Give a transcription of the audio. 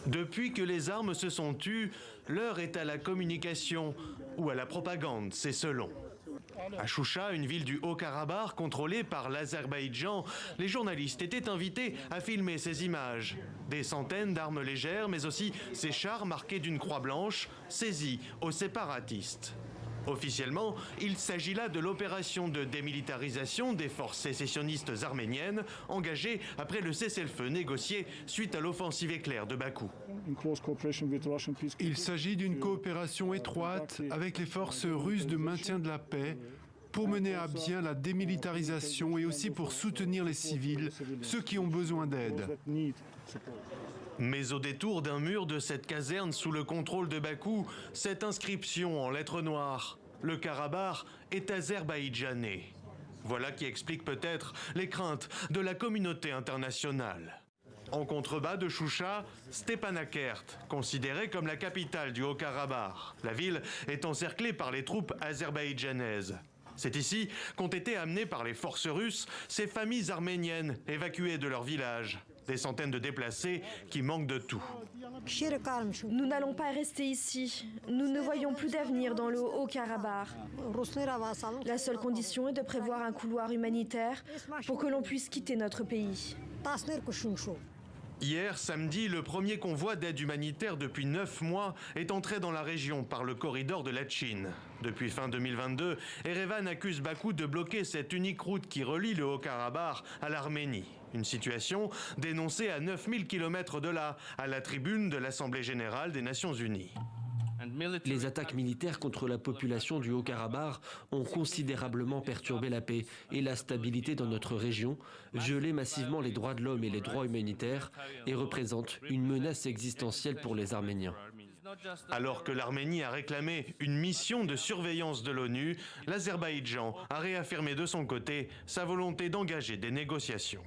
Depuis que les armes se sont tues, l'heure est à la communication ou à la propagande, c'est selon. À Choucha, une ville du Haut-Karabakh contrôlée par l'Azerbaïdjan, les journalistes étaient invités à filmer ces images. Des centaines d'armes légères, mais aussi ces chars marqués d'une croix blanche, saisis aux séparatistes. Officiellement, il s'agit là de l'opération de démilitarisation des forces sécessionnistes arméniennes engagées après le cessez-le-feu négocié suite à l'offensive éclair de Bakou. Il s'agit d'une coopération étroite avec les forces russes de maintien de la paix pour mener à bien la démilitarisation et aussi pour soutenir les civils, ceux qui ont besoin d'aide. Mais au détour d'un mur de cette caserne sous le contrôle de Bakou, cette inscription en lettres noires, le Karabakh est azerbaïdjanais. Voilà qui explique peut-être les craintes de la communauté internationale. En contrebas de Choucha, Stepanakert, considérée comme la capitale du Haut-Karabakh. La ville est encerclée par les troupes azerbaïdjanaises. C'est ici qu'ont été amenées par les forces russes ces familles arméniennes évacuées de leur village. Des centaines de déplacés qui manquent de tout. Nous n'allons pas rester ici. Nous ne voyons plus d'avenir dans le Haut-Karabakh. La seule condition est de prévoir un couloir humanitaire pour que l'on puisse quitter notre pays. Hier, samedi, le premier convoi d'aide humanitaire depuis 9 mois est entré dans la région par le corridor de Latchine. Depuis fin 2022, Erevan accuse Bakou de bloquer cette unique route qui relie le Haut-Karabakh à l'Arménie. Une situation dénoncée à 9000 km de là, à la tribune de l'Assemblée générale des Nations unies. Les attaques militaires contre la population du Haut-Karabakh ont considérablement perturbé la paix et la stabilité dans notre région, violé massivement les droits de l'homme et les droits humanitaires et représentent une menace existentielle pour les Arméniens. Alors que l'Arménie a réclamé une mission de surveillance de l'ONU, l'Azerbaïdjan a réaffirmé de son côté sa volonté d'engager des négociations.